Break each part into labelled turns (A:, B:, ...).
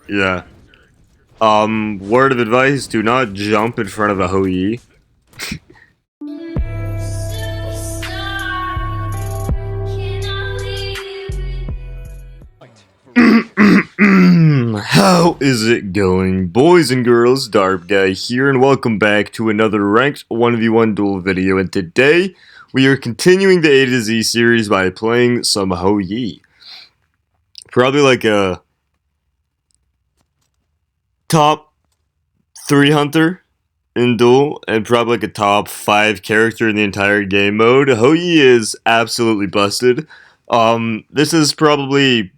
A: Yeah. Word of advice, do not jump in front of a Hou Yi. How is it going, boys and girls? darbiie here, and welcome back to another ranked 1v1 duel video. And today, we are continuing the A to Z series by playing some Hou Yi. Probably like a top 3 hunter in duel, and probably like a top 5 character in the entire game mode. Hou Yi is absolutely busted. This is probably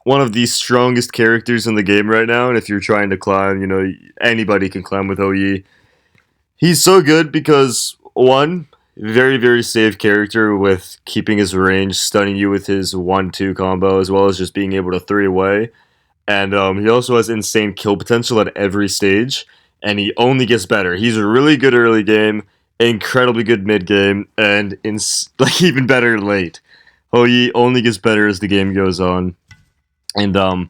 A: one of the strongest characters in the game right now, and if you're trying to climb, you know, anybody can climb with Hou Yi. He's so good because, one, very, very safe character with keeping his range, stunning you with his 1-2 combo, as well as just being able to 3 away. And he also has insane kill potential at every stage, and he only gets better. He's a really good early game, incredibly good mid game, and like even better late. Hou Yi only gets better as the game goes on. And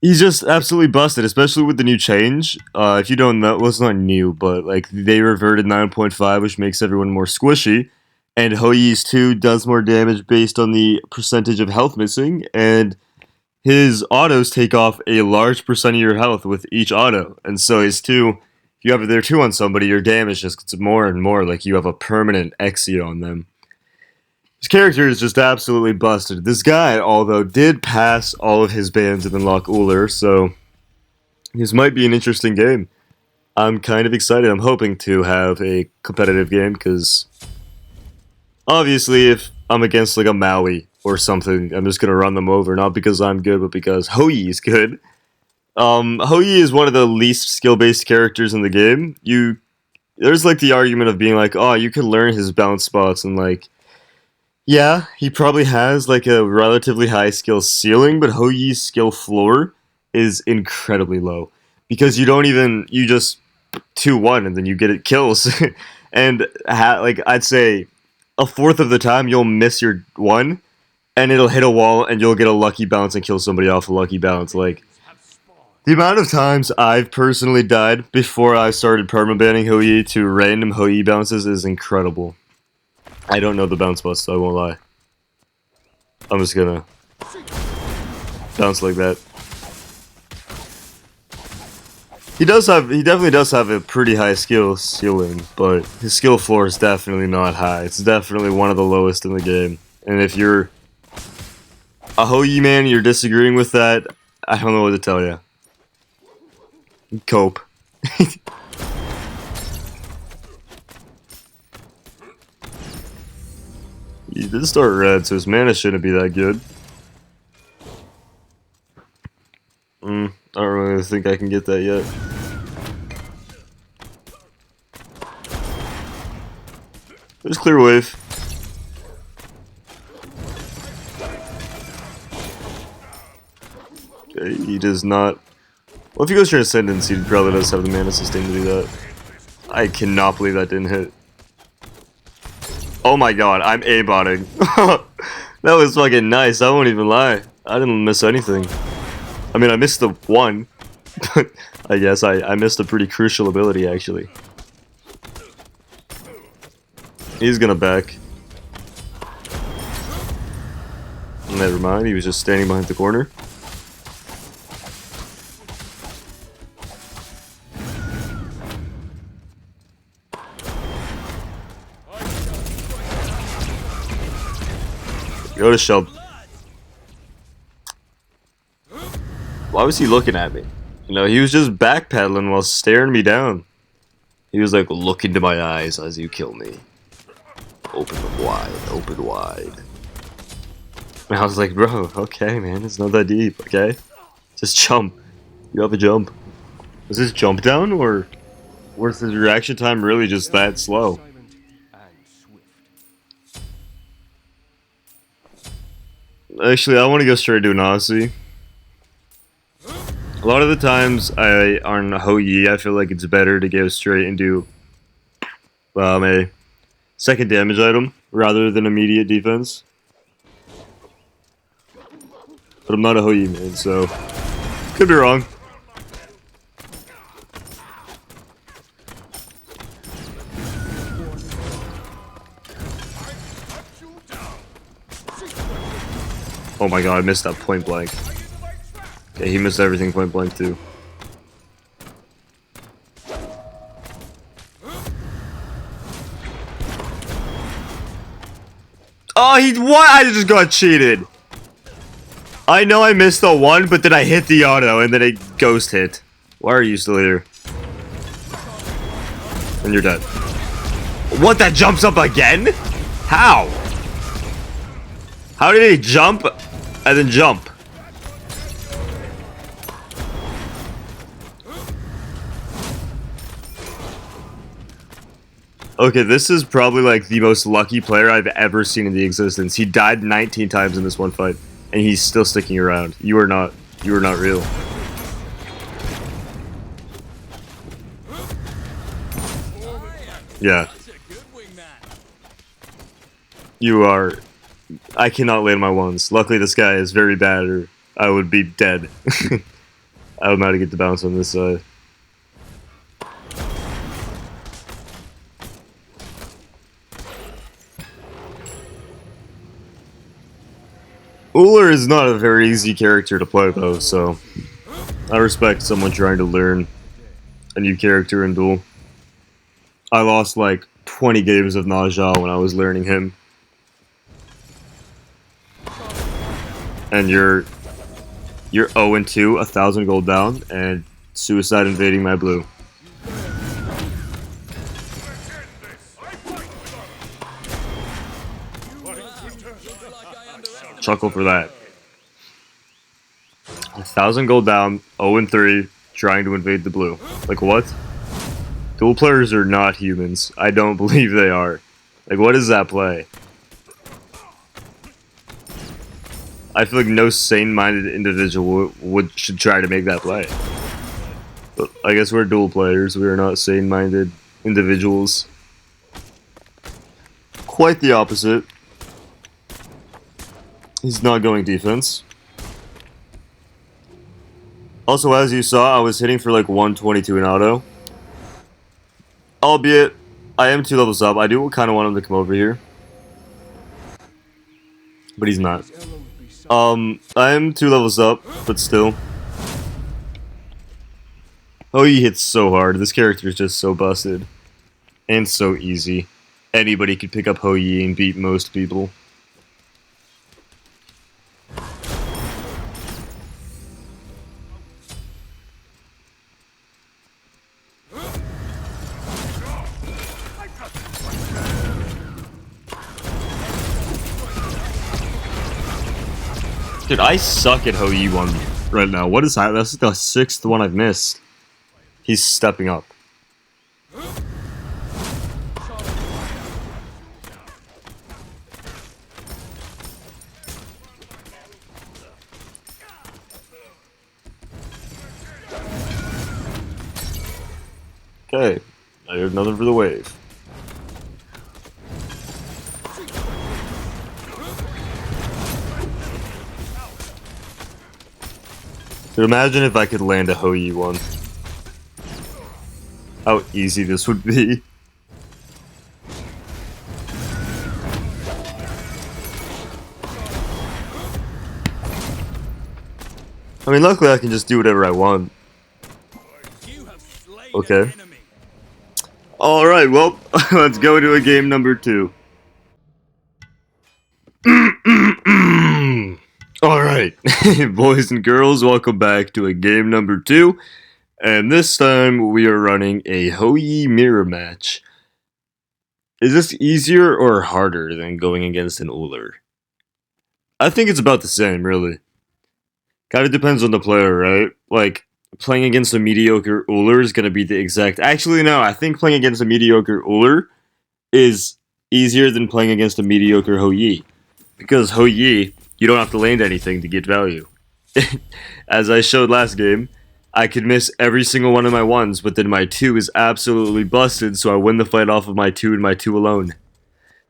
A: he's just absolutely busted, especially with the new change. If you don't know, well, it's not new, but like they reverted 9.5, which makes everyone more squishy. And Hou Yi's 2 does more damage based on the percentage of health missing, and his autos take off a large percent of your health with each auto. And so his 2, if you have their 2 on somebody, your damage just gets more and more, like you have a permanent Exia on them. His character is just absolutely busted. This guy, although, did pass all of his bans and unlock Uller, so this might be an interesting game. I'm kind of excited. I'm hoping to have a competitive game, because obviously if I'm against like a Maui or something, I'm just going to run them over, not because I'm good, but because Hou Yi is good. Hou Yi is one of the least skill-based characters in the game. There's like the argument of being like, oh, you can learn his bounce spots and like, yeah, he probably has like a relatively high skill ceiling, but Hou Yi's skill floor is incredibly low because you just 2-1 and then you get it kills, and like I'd say a fourth of the time you'll miss your 1 and it'll hit a wall and you'll get a lucky bounce and kill somebody off a lucky bounce. Like the amount of times I've personally died before I started permabanning Hou Yi to random Hou Yi bounces is incredible. I don't know the bounce spots, so I won't lie. I'm just gonna bounce like that. He definitely does have a pretty high skill ceiling, but his skill floor is definitely not high. It's definitely one of the lowest in the game. And if you're a Hou Yi man, you're disagreeing with that, I don't know what to tell you. Cope. He did start red, so his mana shouldn't be that good. I don't really think I can get that yet. There's clear wave. Okay, he does not. Well, if he goes for Ascendancy, he probably does have the mana sustain to do that. I cannot believe that didn't hit. Oh my god, I'm A-botting. That was fucking nice, I won't even lie. I didn't miss anything. I mean, I missed the 1, but I guess I missed a pretty crucial ability, actually. He's gonna back. Never mind, he was just standing behind the corner. Go to Shell. Why was he looking at me? You know, he was just backpedaling while staring me down. He was like, look into my eyes as you kill me. Open them wide, open wide. And I was like, bro, okay, man, it's not that deep, okay? Just jump. You have a jump. Was this jump down, or was his reaction time really just that slow? Actually, I want to go straight to an Aussie. A lot of the times on Hou Yi, I feel like it's better to go straight into a second damage item rather than immediate defense. But I'm not a Hou Yi man, so Could be wrong. Oh my god, I missed that point blank. Okay, he missed everything point blank too. Oh, what? I just got cheated. I know I missed the one, but then I hit the auto and then it ghost hit. Why are you still here? And you're dead. What? That jumps up again? How? How did he jump and then jump? Okay, this is probably like the most lucky player I've ever seen in the existence. He died 19 times in this one fight, and he's still sticking around. You are not real. Yeah. You are. I cannot land my ones. Luckily, this guy is very bad, or I would be dead. I don't know how to get the bounce on this side. Uller is not a very easy character to play, though, so I respect someone trying to learn a new character in Duel. I lost like 20 games of Naja when I was learning him. And you're 0-2, 1,000 gold down, and suicide invading my blue. Chuckle for that. 1,000 gold down, 0-3, trying to invade the blue. Like what? Duel players are not humans. I don't believe they are. Like, what is that play? I feel like no sane-minded individual should try to make that play. But I guess we're Duel players. We are not sane-minded individuals. Quite the opposite. He's not going defense. Also, as you saw, I was hitting for like 122 in auto. Albeit, I am 2 levels up. I do kind of want him to come over here. But he's not. I am 2 levels up, but still. Hou Yi hits so hard. This character is just so busted. And so easy. Anybody could pick up Hou Yi and beat most people. Dude, I suck at Hou Yi 1 right now. What is that? That's the 6th one I've missed. He's stepping up. Okay, I have nothing for the wave. Dude, imagine if I could land a Hou Yi 1. How easy this would be. I mean, luckily I can just do whatever I want. Okay. Alright, well, let's go to a game number 2. Alright, boys and girls, welcome back to a game number 2. And this time we are running a Hou Yi mirror match. Is this easier or harder than going against an Uller? I think it's about the same, really. Kinda depends on the player, right? Like, playing against a mediocre Uller is gonna be the exact... Actually, no, I think playing against a mediocre Uller is easier than playing against a mediocre Hou Yi. Because Hou Yi, you don't have to land anything to get value. As I showed last game, I could miss every single one of my 1s, but then my 2 is absolutely busted, so I win the fight off of my 2 and my 2 alone.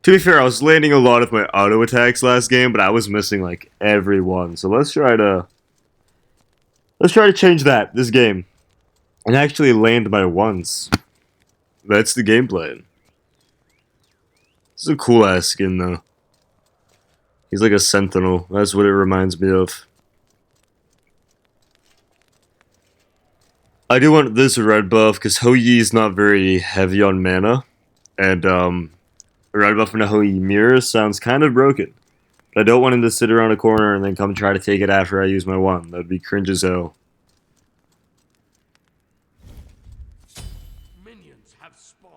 A: To be fair, I was landing a lot of my auto attacks last game, but I was missing like every one. So let's try to Let's try to change that this game and actually land my ones. That's the game plan. This is a cool ass skin though. He's like a sentinel. That's what it reminds me of. I do want this red buff because Hou Yi is not very heavy on mana, and a red buff and a Hou Yi mirror sounds kind of broken. But I don't want him to sit around a corner and then come try to take it after I use my one. That'd be cringe as hell.
B: Minions have spawned.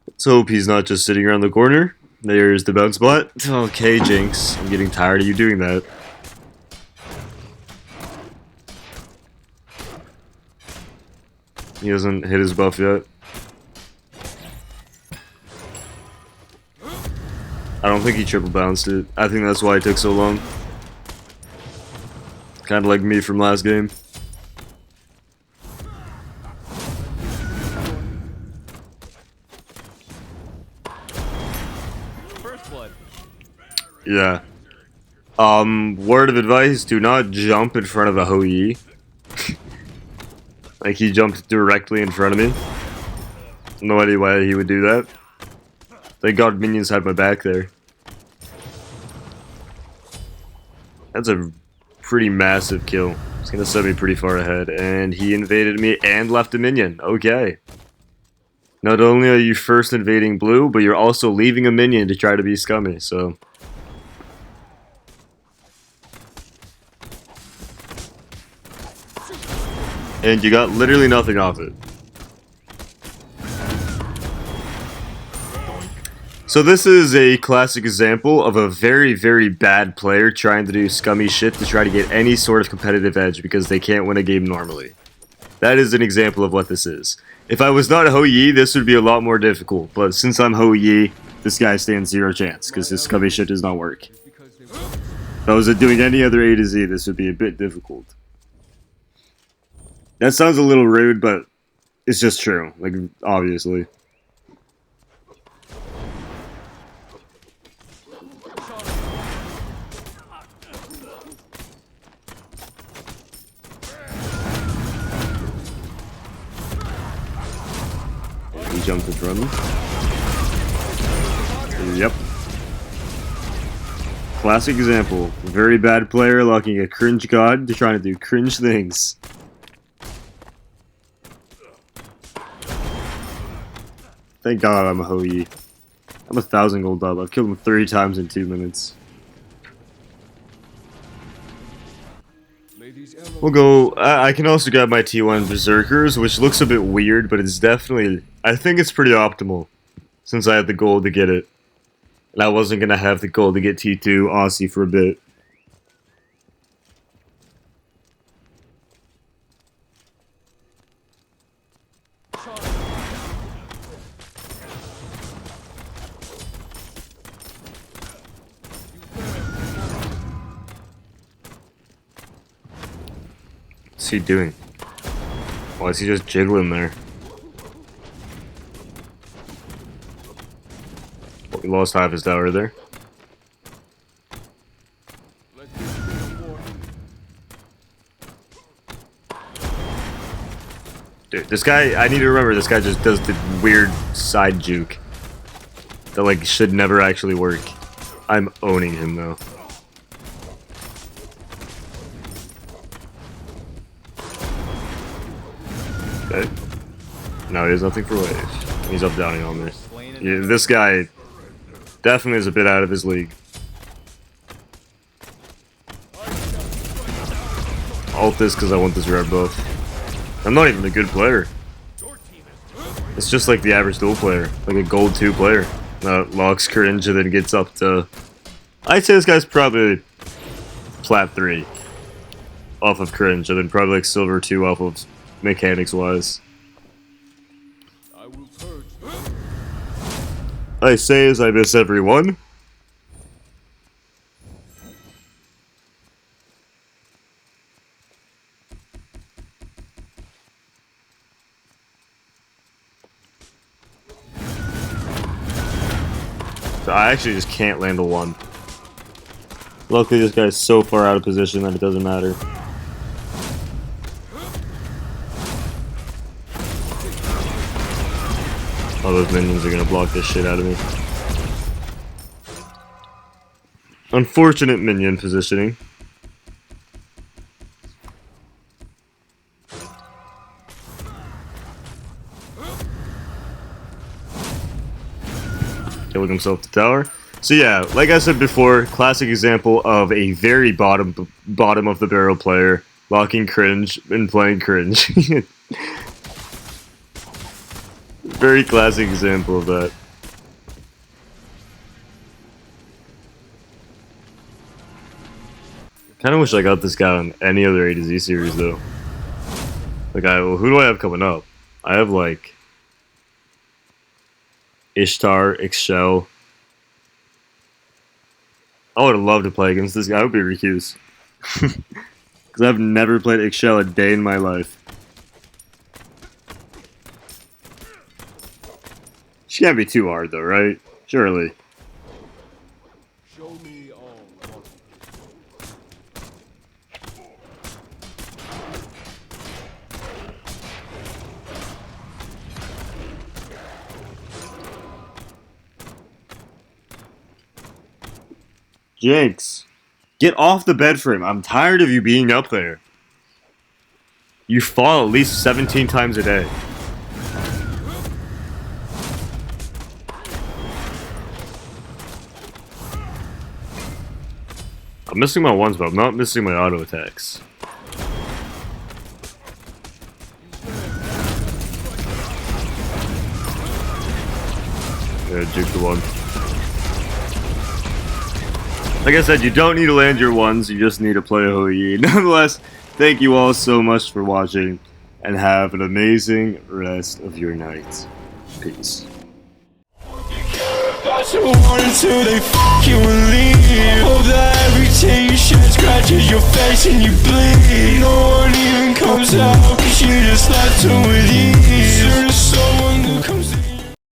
A: Let's hope he's not just sitting around the corner. There's the bounce spot. Okay, Jinx. I'm getting tired of you doing that. He hasn't hit his buff yet. I don't think he triple bounced it. I think that's why it took so long. Kind of like me from last game.
B: First blood.
A: Yeah. Word of advice, do not jump in front of a Hou Yi. Like, he jumped directly in front of me. No idea why he would do that. Thank God minions had my back there. That's a pretty massive kill. It's gonna set me pretty far ahead. And he invaded me and left a minion. Okay. Not only are you first invading blue, but you're also leaving a minion to try to be scummy, so... And you got literally nothing off it. So this is a classic example of a very, very bad player trying to do scummy shit to try to get any sort of competitive edge because they can't win a game normally. That is an example of what this is. If I was not Hou Yi, this would be a lot more difficult, but since I'm Hou Yi, this guy stands zero chance because his scummy shit does not work. If I was doing any other A to Z, this would be a bit difficult. That sounds a little rude, but it's just true, like, obviously. He jumped in front of me. Yep. Classic example. Very bad player locking a cringe god to trying to do cringe things. Thank God I'm a Hou Yi. I'm 1,000 gold up. I've killed him 3 times in 2 minutes. We'll go... I can also grab my T1 Berserkers, which looks a bit weird, but it's definitely... I think it's pretty optimal, since I had the gold to get it. And I wasn't going to have the gold to get T2 Aussie for a bit. What's he doing? Why is he just jiggling there? Oh, he lost half his tower there. Dude, this guy, I need to remember, this guy just does the weird side juke that, like, should never actually work. I'm owning him, though. Okay. No, he has nothing for wave. He's up downing on me. Yeah, this guy definitely is a bit out of his league. Ult this because I want this red buff. I'm not even a good player. It's just like the average duel player, like a gold 2 player that locks cringe and then gets up to... I'd say this guy's probably plat 3 off of cringe and then probably like silver 2 off of mechanics wise. I say as I miss every one. So I actually just can't land a 1. Luckily, this guy's so far out of position that it doesn't matter. All those minions are gonna block this shit out of me. Unfortunate minion positioning. Killing himself to tower. So yeah, like I said before, classic example of a very bottom of the barrel player locking cringe and playing cringe. Very classic example of that. Kind of wish I got this guy on any other A to Z series though. Like, well, who do I have coming up? I have like Ishtar, Ixchel. I would have loved to play against this guy. I would be recused. Because I've never played Ixchel a day in my life. She can't be too hard though, right? Surely.
B: Show me all.
A: Jinx, get off the bed frame. I'm tired of you being up there. You fall at least 17 times a day. I'm missing my ones, but I'm not missing my auto attacks. Yeah, juke the one. Like I said, you don't need to land your ones, you just need to play Hou Yi. Nonetheless, thank you all so much for watching, and have an amazing rest of your night. Peace.
C: Until they you and leave. Hope that every tear you shed scratches your face and you bleed. No one even comes out, cause you just left to with ease. Soon as someone